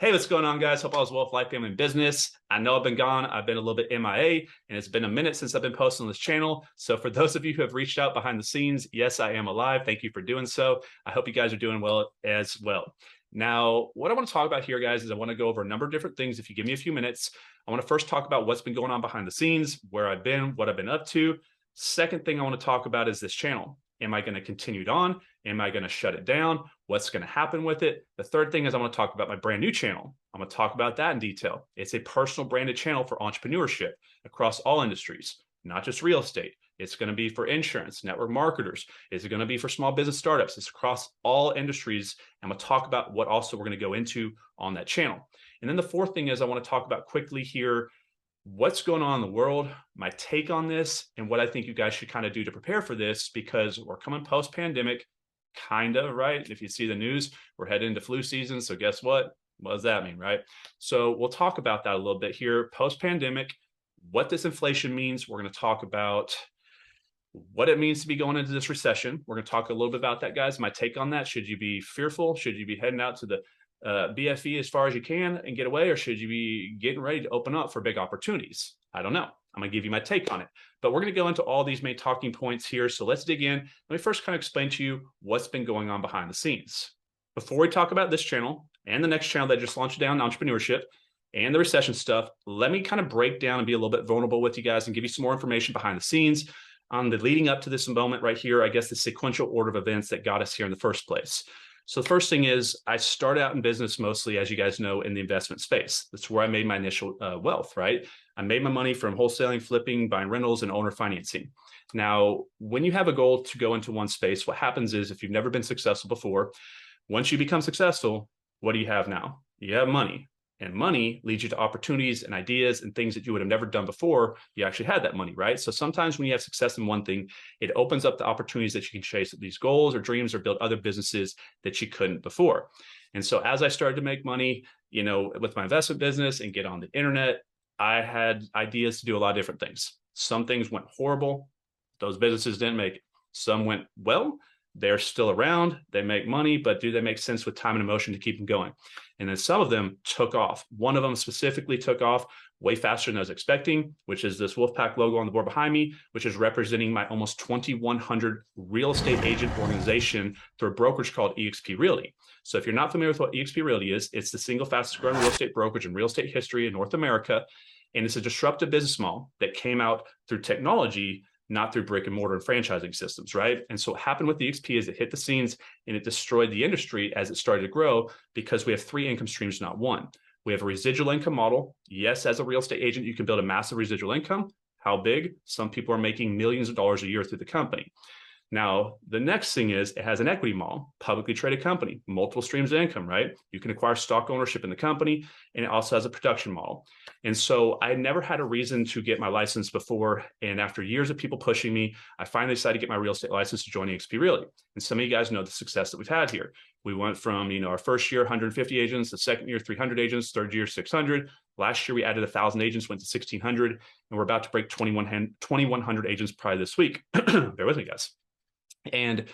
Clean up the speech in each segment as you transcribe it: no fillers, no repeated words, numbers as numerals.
Hey, what's going on, guys? Hope all is well with life, family, and business. I know I've been gone. I've been a little bit MIA, and it's been a minute since I've been posting on this channel. So for those of you who have reached out behind the scenes, yes, I am alive. Thank you for doing so. I hope you guys are doing well as well. Now, what I want to talk about here, guys, is I want to go over a number of different things. If you give me a few minutes, I want to first talk about what's been going on behind the scenes, where I've been, what I've been up to. Second thing I want to talk about is this channel. Am I going to continue it on? Am I going to shut it down? What's going to happen with it? The third thing is I want to talk about my brand new channel. I'm going to talk about that in detail. It's a personal branded channel for entrepreneurship across all industries, not just real estate. It's going to be for insurance, network marketers. It's going to be for small business startups. It's across all industries. I'm going to talk about what also we're going to go into on that channel. And then the fourth thing is I want to talk about quickly here what's going on in the world, my take on this, and what I think you guys should kind of do to prepare for this, because we're coming post-pandemic, kind of, right? If you see the news, we're heading into flu season. So guess what? What does that mean, right? So we'll talk about that a little bit here. Post-pandemic, what this inflation means. We're going to talk about what it means to be going into this recession. We're going to talk a little bit about that, guys. My take on that. Should you be fearful? Should you be heading out to the BFE as far as you can and get away, or should you be getting ready to open up for big opportunities? I don't know. I'm going to give you my take on it, but we're going to go into all these main talking points here. So let's dig in. Let me first kind of explain to you what's been going on behind the scenes. Before we talk about this channel and the next channel that I just launched down, entrepreneurship and the recession stuff, let me kind of break down and be a little bit vulnerable with you guys and give you some more information behind the scenes on the leading up to this moment right here. I guess the sequential order of events that got us here in the first place. So the first thing is I started out in business mostly, as you guys know, in the investment space. That's where I made my initial wealth, right? I made my money from wholesaling, flipping, buying rentals, and owner financing. Now, when you have a goal to go into one space, what happens is if you've never been successful before, once you become successful, what do you have now? You have money. And money leads you to opportunities and ideas and things that you would have never done before you actually had that money, right? So sometimes when you have success in one thing, it opens up the opportunities that you can chase these goals or dreams or build other businesses that you couldn't before. And so as I started to make money, with my investment business and get on the internet, I had ideas to do a lot of different things. Some things went horrible. Those businesses didn't make it. Some went well. They're still around, they make money, but do they make sense with time and emotion to keep them going? And then some of them took off. One of them specifically took off way faster than I was expecting, which is this Wolfpack logo on the board behind me, which is representing my almost 2,100 real estate agent organization through a brokerage called eXp Realty. So if you're not familiar with what eXp Realty is, it's the single fastest growing real estate brokerage in real estate history in North America. And it's a disruptive business model that came out through technology, not through brick and mortar and franchising systems, right? And so what happened with the EXP is it hit the scenes and it destroyed the industry as it started to grow, because we have three income streams, not one. We have a residual income model. Yes, as a real estate agent, you can build a massive residual income. How big? Some people are making millions of dollars a year through the company. Now, the next thing is it has an equity model, publicly traded company, multiple streams of income, right? You can acquire stock ownership in the company, and it also has a production model. And so I never had a reason to get my license before. And after years of people pushing me, I finally decided to get my real estate license to join eXp Realty. And some of you guys know the success that we've had here. We went from, our first year, 150 agents, the second year, 300 agents, third year, 600. Last year, we added 1,000 agents, went to 1,600, and we're about to break 2,100 agents probably this week. Bear with me, guys. And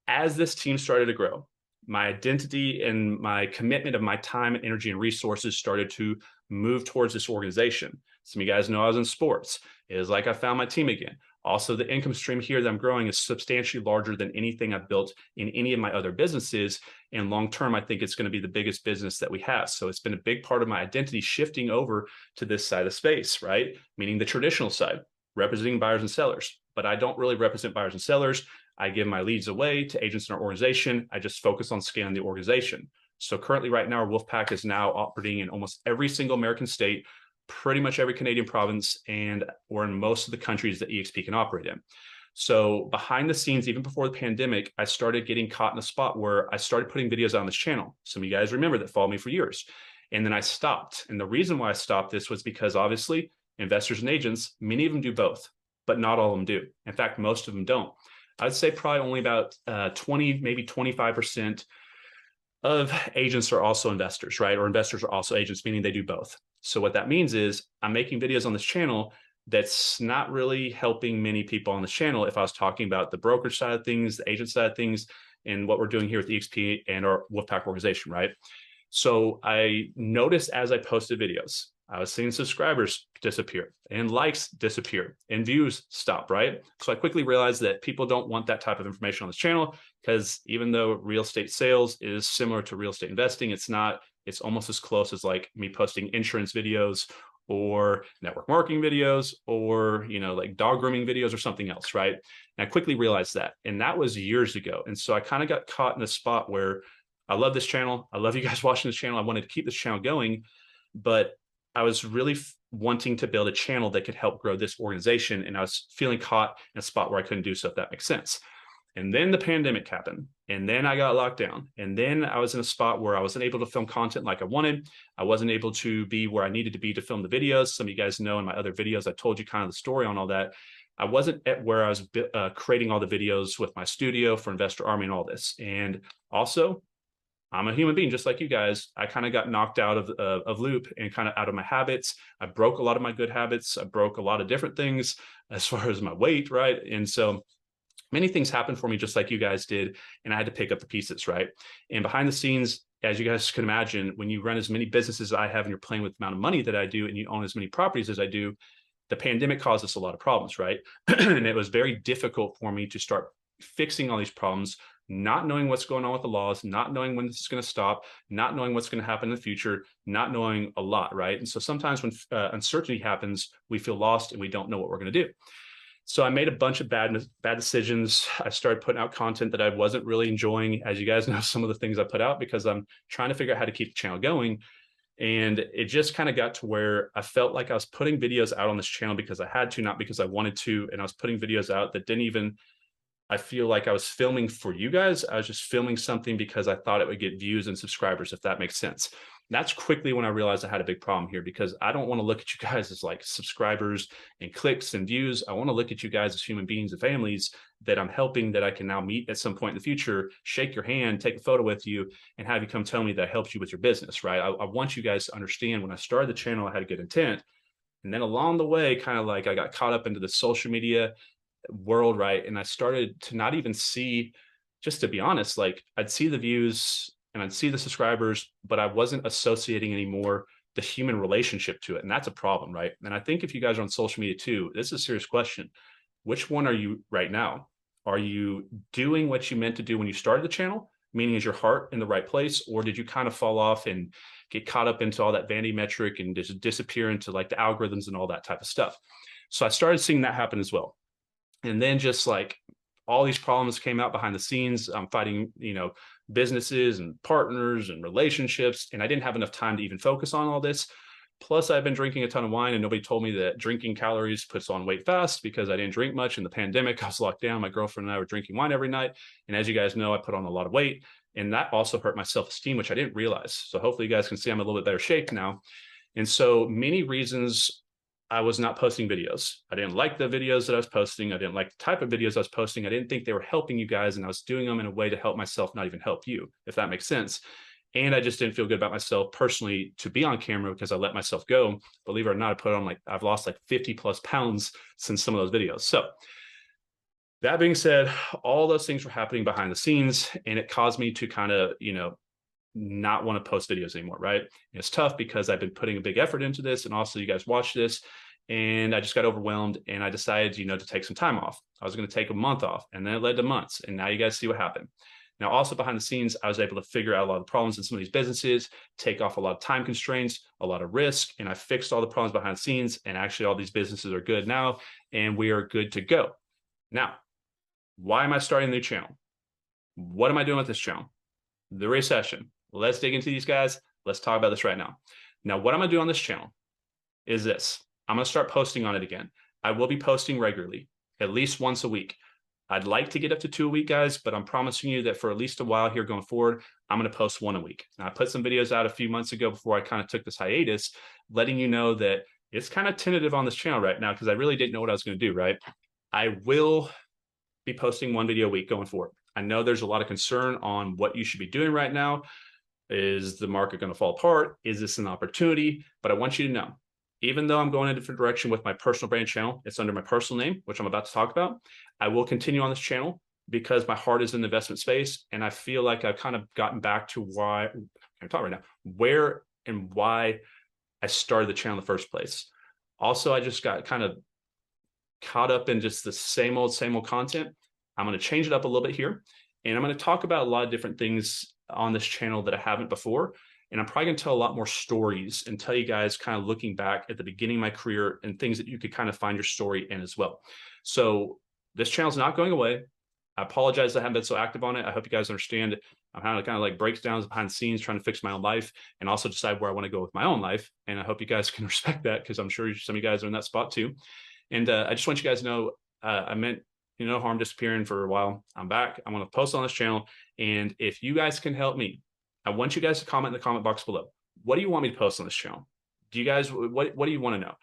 as this team started to grow, my identity and my commitment of my time and energy and resources started to move towards this organization. Some of you guys know I was in sports. It is like I found my team again. Also, the income stream here that I'm growing is substantially larger than anything I've built in any of my other businesses. And long-term, I think it's going to be the biggest business that we have. So it's been a big part of my identity shifting over to this side of space, right? Meaning the traditional side, representing buyers and sellers. But I don't really represent buyers and sellers. I give my leads away to agents in our organization. I just focus on scaling the organization. So currently right now, our Wolfpack is now operating in almost every single American state, pretty much every Canadian province, and we're in most of the countries that eXp can operate in. So behind the scenes, even before the pandemic, I started getting caught in a spot where I started putting videos on this channel. Some of you guys remember that followed me for years. And then I stopped. And the reason why I stopped this was because obviously investors and agents, many of them do both, but not all of them do. In fact, most of them don't. I'd say probably only about 20, maybe 25% of agents are also investors, right? Or investors are also agents, meaning they do both. So what that means is I'm making videos on this channel that's not really helping many people on this channel if I was talking about the brokerage side of things, the agent side of things, and what we're doing here with eXp and our Wolfpack organization, right? So I noticed as I posted videos, I was seeing subscribers disappear and likes disappear and views stop, right? So I quickly realized that people don't want that type of information on this channel, because even though real estate sales is similar to real estate investing, it's not, it's almost as close as like me posting insurance videos or network marketing videos or, you know, like dog grooming videos or something else, right? And I quickly realized that. And that was years ago. And so I kind of got caught in a spot where I love this channel. I love you guys watching this channel. I wanted to keep this channel going, but I was really wanting to build a channel that could help grow this organization. And I was feeling caught in a spot where I couldn't do so, if that makes sense. And then the pandemic happened, and then I got locked down. And then I was in a spot where I wasn't able to film content like I wanted. I wasn't able to be where I needed to be to film the videos. Some of you guys know in my other videos, I told you kind of the story on all that. I wasn't at where I was creating all the videos with my studio for Investor Army and all this. And also, I'm a human being just like you guys. I kind of got knocked out of loop and kind of out of my habits. I broke a lot of my good habits. I broke a lot of different things as far as my weight, right? And so many things happened for me just like you guys did, and I had to pick up the pieces, right? And behind the scenes, as you guys can imagine, when you run as many businesses as I have and you're playing with the amount of money that I do and you own as many properties as I do, the pandemic caused us a lot of problems, right? And it was very difficult for me to start fixing all these problems, not knowing what's going on with the laws, not knowing when this is going to stop, not knowing what's going to happen in the future, not knowing a lot, right? And so sometimes when uncertainty happens, we feel lost and we don't know what we're going to do. So I made a bunch of bad decisions. I started putting out content that I wasn't really enjoying. As you guys know, some of the things I put out, because I'm trying to figure out how to keep the channel going. And it just kind of got to where I felt like I was putting videos out on this channel because I had to, not because I wanted to. And I was putting videos out that didn't even, I feel like I was filming for you guys. I was just filming something because I thought it would get views and subscribers, if that makes sense. And that's quickly when I realized I had a big problem here, because I don't want to look at you guys as like subscribers and clicks and views. I want to look at you guys as human beings and families that I'm helping, that I can now meet at some point in the future, shake your hand, take a photo with you, and have you come tell me that I helped you with your business, right? I want you guys to understand, when I started the channel, I had a good intent. And then along the way, kind of like I got caught up into the social media world, right? And I started to not even see, just to be honest, like I'd see the views and I'd see the subscribers, but I wasn't associating anymore the human relationship to it. And that's a problem, right? And I think if you guys are on social media too, this is a serious question. Which one are you right now? Are you doing what you meant to do when you started the channel? Meaning, is your heart in the right place? Or did you kind of fall off and get caught up into all that vanity metric and just disappear into like the algorithms and all that type of stuff? So I started seeing that happen as well. And then just like all these problems came out behind the scenes. I'm fighting, you know, businesses and partners and relationships, and I didn't have enough time to even focus on all this. Plus, I've been drinking a ton of wine, and nobody told me that drinking calories puts on weight fast, because I didn't drink much in the pandemic. I was locked down. My girlfriend and I were drinking wine every night. And as you guys know, I put on a lot of weight, and that also hurt my self-esteem, which I didn't realize. So hopefully you guys can see I'm a little bit better shape now. And so many reasons I was not posting videos. I didn't like the videos that I was posting. I didn't like the type of videos I was posting. I didn't think they were helping you guys, and I was doing them in a way to help myself, not even help you, if that makes sense. And I just didn't feel good about myself personally to be on camera, because I let myself go. Believe it or not, I put on like, I've lost like 50 plus pounds since some of those videos. So that being said, all those things were happening behind the scenes, and it caused me to kind of, you know, not want to post videos anymore, right? And it's tough because I've been putting a big effort into this, and also you guys watch this, and I just got overwhelmed, and I decided, you know, to take some time off. I was going to take a month off, and then it led to months, and now you guys see what happened. Now, also behind the scenes, I was able to figure out a lot of the problems in some of these businesses, take off a lot of time constraints, a lot of risk, and I fixed all the problems behind the scenes, and actually all these businesses are good now, and we are good to go. Now, why am I starting a new channel? What am I doing with this channel? The recession. Let's dig into these guys. Let's talk about this right now. Now, what I'm going to do on this channel is this. I'm going to start posting on it again. I will be posting regularly, at least once a week. I'd like to get up to 2 a week, guys, but I'm promising you that for at least a while here going forward, I'm going to post 1 a week. Now, I put some videos out a few months ago before I kind of took this hiatus, letting you know that it's kind of tentative on this channel right now, because I really didn't know what I was going to do, right? I will be posting 1 video a week going forward. I know there's a lot of concern on what you should be doing right now. Is the market going to fall apart? Is this an opportunity? But I want you to know, even though I'm going in a different direction with my personal brand channel, it's under my personal name, which I'm about to talk about. I will continue on this channel because my heart is in the investment space. And I feel like I've kind of gotten back to why I'm talking right now, where and why I started the channel in the first place. Also, I just got kind of caught up in just the same old content. I'm going to change it up a little bit here. And I'm going to talk about a lot of different things on this channel that I haven't before. And I'm probably going to tell a lot more stories and tell you guys kind of looking back at the beginning of my career and things that you could kind of find your story in as well. So this channel's not going away. I apologize I haven't been so active on it. I hope you guys understand. I'm kind of like breakdowns behind the scenes, trying to fix my own life and also decide where I want to go with my own life. And I hope you guys can respect that, because I'm sure some of you guys are in that spot too. And I just want you guys to know, I meant, no harm disappearing for a while. I'm back. I'm going to post on this channel. And if you guys can help me, I want you guys to comment in the comment box below. What do you want me to post on this channel? Do you guys, what do you want to know?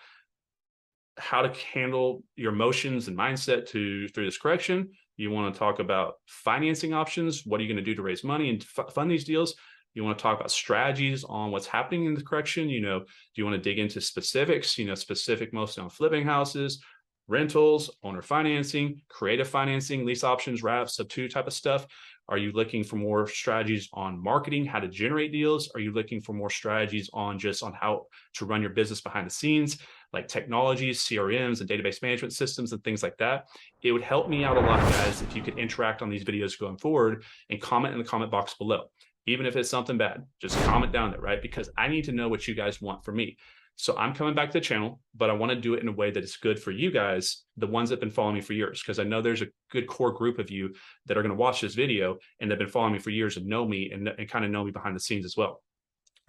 How to handle your emotions and mindset through this correction? You want to talk about financing options? What are you going to do to raise money and fund these deals? You want to talk about strategies on what's happening in the correction? Do you want to dig into specifics, specific mostly on flipping houses, rentals, owner financing, creative financing, lease options, wraps, sub-2 type of stuff? Are you looking for more strategies on marketing, how to generate deals? Are you looking for more strategies on how to run your business behind the scenes, like technologies, CRMs, and database management systems and things like that? It would help me out a lot, guys, if you could interact on these videos going forward and comment in the comment box below. Even if it's something bad, just comment down there, right? Because I need to know what you guys want from me. So I'm coming back to the channel, but I want to do it in a way that is good for you guys, the ones that have been following me for years, because I know there's a good core group of you that are going to watch this video and they've been following me for years and know me and kind of know me behind the scenes as well.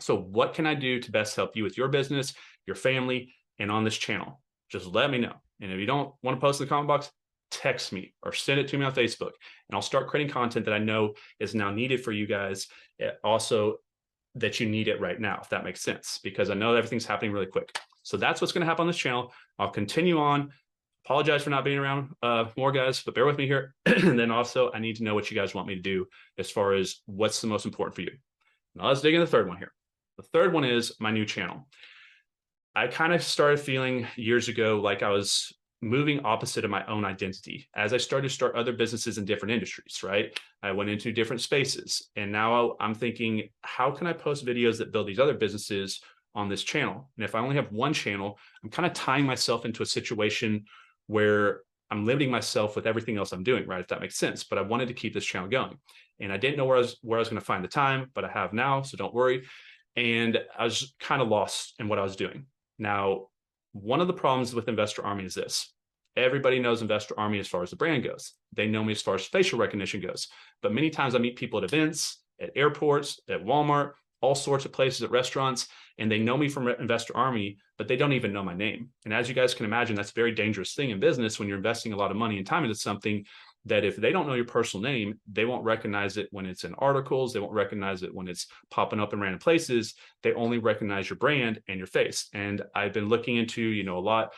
So what can I do to best help you with your business, your family, and on this channel? Just let me know. And if you don't want to post in the comment box, text me or send it to me on Facebook, and I'll start creating content that I know is now needed for you guys. Also, that you need it right now, if that makes sense, because I know everything's happening really quick. So that's what's going to happen on this channel. I'll continue on. Apologize for not being around more, guys, but bear with me here. And then also, I need to know what you guys want me to do as far as what's the most important for you. Now let's dig into the third one here. The third one is my new channel. I kind of started feeling years ago like I was moving opposite of my own identity as I started to start other businesses in different industries, right? I went into different spaces, and now I'm thinking, how can I post videos that build these other businesses on this channel? And if I only have one channel, I'm kind of tying myself into a situation where I'm limiting myself with everything else I'm doing, right? If that makes sense. But I wanted to keep this channel going, and I didn't know where I was going to find the time, but I have now, so don't worry. And I was kind of lost in what I was doing. Now, one of the problems with Investor Army is this. Everybody knows Investor Army as far as the brand goes. They know me as far as facial recognition goes. But many times I meet people at events, at airports, at Walmart, all sorts of places, at restaurants, and they know me from Investor Army, but they don't even know my name. And as you guys can imagine, that's a very dangerous thing in business when you're investing a lot of money and time into something that if they don't know your personal name, they won't recognize it when it's in articles. They won't recognize it when it's popping up in random places. They only recognize your brand and your face. And I've been looking into, a lot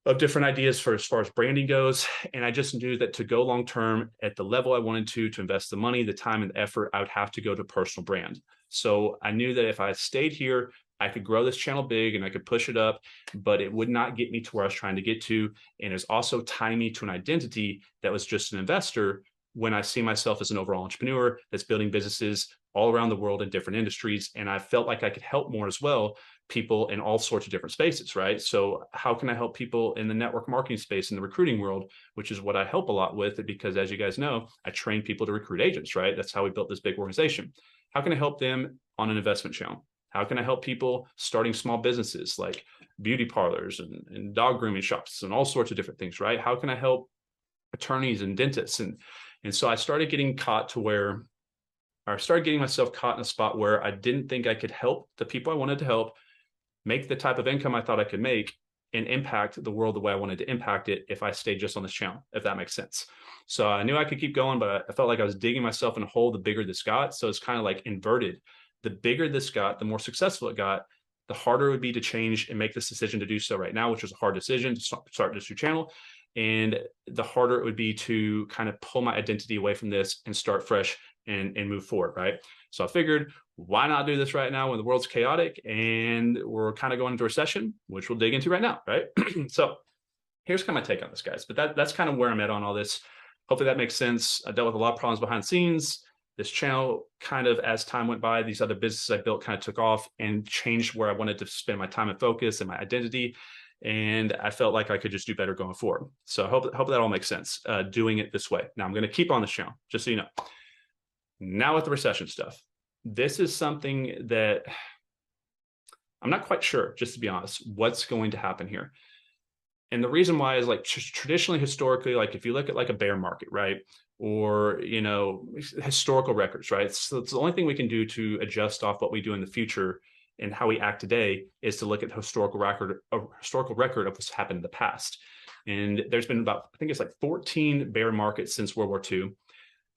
of different ideas for as far as branding goes. And I just knew that to go long-term at the level I wanted to invest the money, the time, and the effort, I would have to go to personal brand. So I knew that if I stayed here, I could grow this channel big and I could push it up, but it would not get me to where I was trying to get to. And it was also tying me to an identity that was just an investor, when I see myself as an overall entrepreneur that's building businesses all around the world in different industries. And I felt like I could help more as well, people in all sorts of different spaces, right? So how can I help people in the network marketing space, in the recruiting world, which is what I help a lot with, because as you guys know, I train people to recruit agents, right? That's how we built this big organization. How can I help them on an investment channel? How can I help people starting small businesses like beauty parlors and dog grooming shops and all sorts of different things, right? How can I help attorneys and dentists? And so I started getting myself caught in a spot where I didn't think I could help the people I wanted to help, make the type of income I thought I could make, and impact the world the way I wanted to impact it if I stayed just on this channel, if that makes sense. So I knew I could keep going, but I felt like I was digging myself in a hole the bigger this got. So it's kind of like inverted. The bigger this got, the more successful it got, the harder it would be to change and make this decision to do so right now, which was a hard decision to start this new channel. And the harder it would be to kind of pull my identity away from this and start fresh and move forward, right? So I figured, why not do this right now when the world's chaotic and we're kind of going into recession, which we'll dig into right now, right? So here's kind of my take on this, guys. But that's kind of where I'm at on all this. Hopefully that makes sense. I dealt with a lot of problems behind the scenes. This channel kind of, as time went by, these other businesses I built kind of took off and changed where I wanted to spend my time and focus and my identity. And I felt like I could just do better going forward. So I hope that all makes sense, doing it this way. Now I'm going to keep on this channel, just so you know. Now with the recession stuff, this is something that I'm not quite sure, just to be honest, what's going to happen here. And the reason why is, like, traditionally, historically, like if you look at like a bear market, right? Or, you know, historical records, right? So it's the only thing we can do to adjust off what we do in the future and how we act today is to look at the historical record of what's happened in the past. And there's been about, I think it's like 14 bear markets since World War II.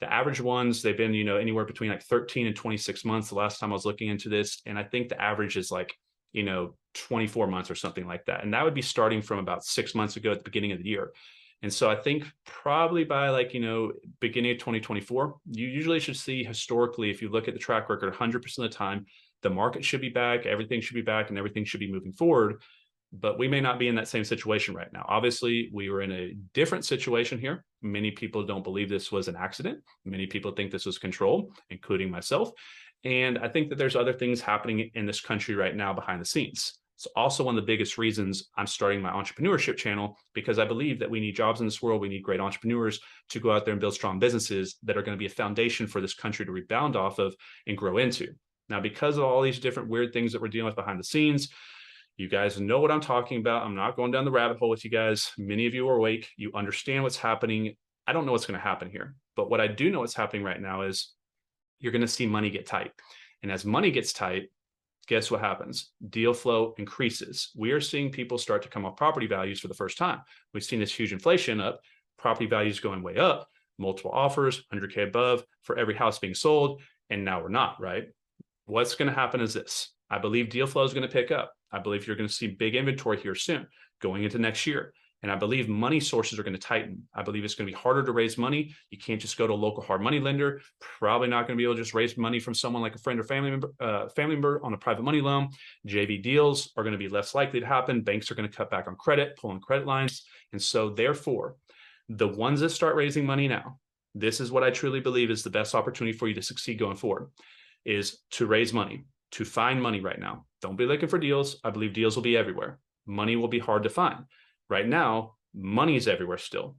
The average ones, they've been, you know, anywhere between like 13 and 26 months. The last time I was looking into this, and I think the average is like, you know, 24 months or something like that. And that would be starting from about 6 months ago at the beginning of the year. And so I think probably by, like, you know, beginning of 2024, you usually should see historically, if you look at the track record, 100% of the time, the market should be back, everything should be back, and everything should be moving forward. But we may not be in that same situation right now. Obviously, we were in a different situation here. Many people don't believe this was an accident. Many people think this was control, including myself. And I think that there's other things happening in this country right now behind the scenes. It's also one of the biggest reasons I'm starting my entrepreneurship channel, because I believe that we need jobs in this world. We need great entrepreneurs to go out there and build strong businesses that are going to be a foundation for this country to rebound off of and grow into. Now, because of all these different weird things that we're dealing with behind the scenes, you guys know what I'm talking about. I'm not going down the rabbit hole with you guys. Many of you are awake. You understand what's happening. I don't know what's going to happen here. But what I do know what's happening right now is you're going to see money get tight. And as money gets tight, guess what happens? Deal flow increases. We are seeing people start to come off property values for the first time. We've seen this huge inflation up, property values going way up, multiple offers, 100K above for every house being sold. And now we're not, right? What's going to happen is this. I believe deal flow is going to pick up. I believe you're going to see big inventory here soon going into next year. And I believe money sources are going to tighten. I believe it's going to be harder to raise money. You can't just go to a local hard money lender. Probably not going to be able to just raise money from someone like a friend or family member on a private money loan. JV deals are going to be less likely to happen. Banks are going to cut back on credit, pulling credit lines. And so therefore, the ones that start raising money now, this is what I truly believe is the best opportunity for you to succeed going forward, is to raise money, to find money right now. Don't be looking for deals. I believe deals will be everywhere. Money will be hard to find. Right now, money is everywhere still.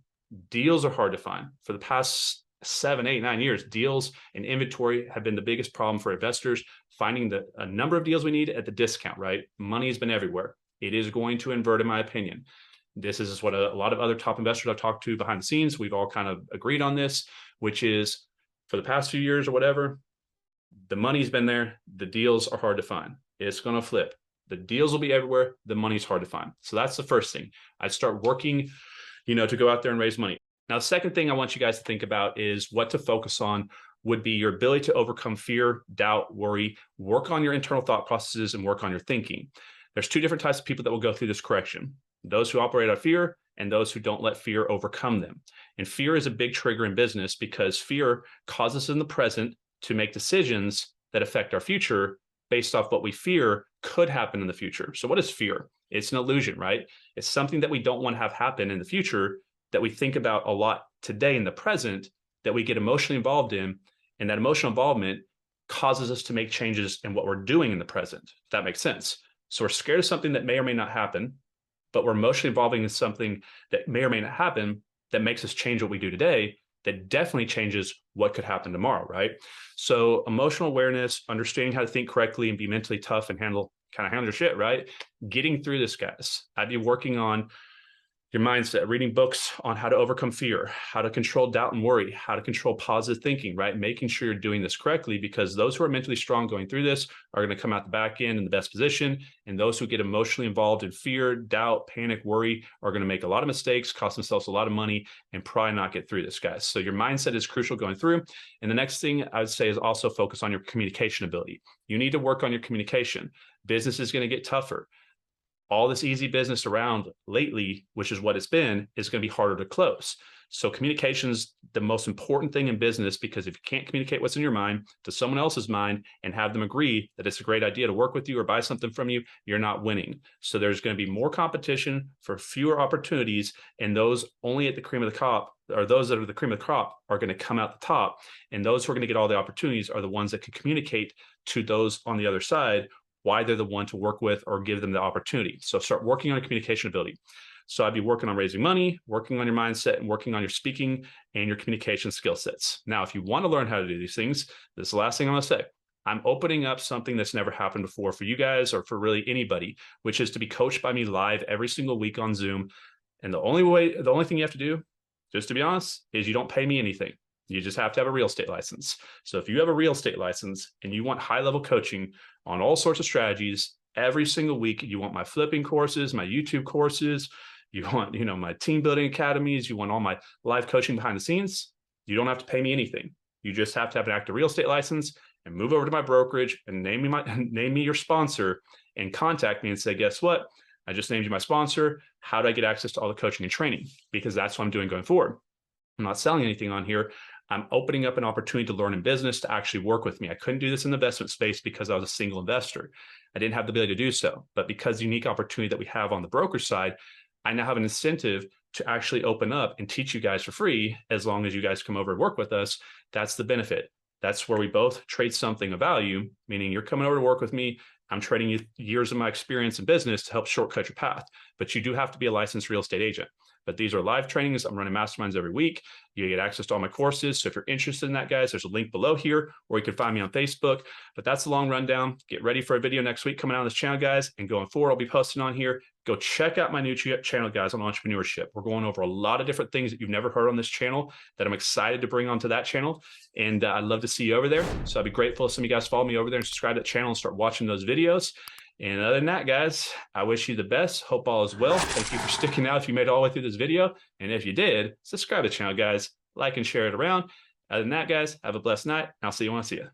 Deals are hard to find. For the past 7, 8, 9 years, deals and inventory have been the biggest problem for investors, finding a number of deals we need at the discount, right? Money has been everywhere. It is going to invert, in my opinion. This is what a lot of other top investors I've talked to behind the scenes, we've all kind of agreed on this, which is for the past few years or whatever, the money's been there. The deals are hard to find. It's going to flip. The deals will be everywhere. The money's hard to find. So that's the first thing. I'd start working, you know, to go out there and raise money. Now, the second thing I want you guys to think about is what to focus on would be your ability to overcome fear, doubt, worry, work on your internal thought processes, and work on your thinking. There's two different types of people that will go through this correction: those who operate out of fear and those who don't let fear overcome them. And fear is a big trigger in business because fear causes us in the present to make decisions that affect our future based off what we fear could happen in the future. So what is fear? It's an illusion, right? It's something that we don't want to have happen in the future that we think about a lot today in the present that we get emotionally involved in. And that emotional involvement causes us to make changes in what we're doing in the present, if that makes sense. So we're scared of something that may or may not happen, but we're emotionally involving in something that may or may not happen that makes us change what we do today, that definitely changes what could happen tomorrow, right? So emotional awareness, understanding how to think correctly and be mentally tough and handle your shit, right? Getting through this, guys. I'd be working on your mindset, reading books on how to overcome fear, how to control doubt and worry, how to control positive thinking, right? Making sure you're doing this correctly, because those who are mentally strong going through this are going to come out the back end in the best position. And those who get emotionally involved in fear, doubt, panic, worry are going to make a lot of mistakes, cost themselves a lot of money, and probably not get through this, guys. So your mindset is crucial going through. And the next thing I would say is also focus on your communication ability. You need to work on your communication. Business is going to get tougher. All this easy business around lately, which is what it's been, is going to be harder to close. So communication is the most important thing in business, because if you can't communicate what's in your mind to someone else's mind and have them agree that it's a great idea to work with you or buy something from you, you're not winning. So there's going to be more competition for fewer opportunities, and those only at the cream of the crop, or those that are the cream of the crop, are going to come out the top. And those who are going to get all the opportunities are the ones that can communicate to those on the other side why they're the one to work with or give them the opportunity. So start working on your communication ability. So I'd be working on raising money, working on your mindset, and working on your speaking and your communication skill sets. Now, if you want to learn how to do these things, this is the last thing I'm going to say. I'm opening up something that's never happened before for you guys, or for really anybody, which is to be coached by me live every single week on Zoom. And the only thing you have to do, just to be honest, is you don't pay me anything. You just have to have a real estate license. So if you have a real estate license and you want high-level coaching on all sorts of strategies every single week, you want my flipping courses, my YouTube courses, you want, my team building academies, you want all my live coaching behind the scenes, you don't have to pay me anything. You just have to have an active real estate license and move over to my brokerage and name me your sponsor, and contact me and say, guess what? I just named you my sponsor. How do I get access to all the coaching and training? Because that's what I'm doing going forward. I'm not selling anything on here. I'm opening up an opportunity to learn in business, to actually work with me. I couldn't do this in the investment space because I was a single investor. I didn't have the ability to do so. But because the unique opportunity that we have on the broker side, I now have an incentive to actually open up and teach you guys for free, as long as you guys come over and work with us. That's the benefit. That's where we both trade something of value, meaning you're coming over to work with me. I'm trading you years of my experience in business to help shortcut your path. But you do have to be a licensed real estate agent. But these are live trainings. I'm running masterminds every week. You get access to all my courses. So if you're interested in that, guys, there's a link below here, or you can find me on Facebook. But that's the long rundown. Get ready for a video next week coming out on this channel, guys. And going forward, I'll be posting on here. Go check out my new channel, guys, on entrepreneurship. We're going over a lot of different things that you've never heard on this channel that I'm excited to bring onto that channel. And I'd love to see you over there. So I'd be grateful if some of you guys follow me over there and subscribe to that channel and start watching those videos. And other than that, guys, I wish you the best. Hope all is well. Thank you for sticking out if you made it all the way through this video. And if you did, subscribe to the channel, guys. Like and share it around. Other than that, guys, have a blessed night. And I'll see you when I see you.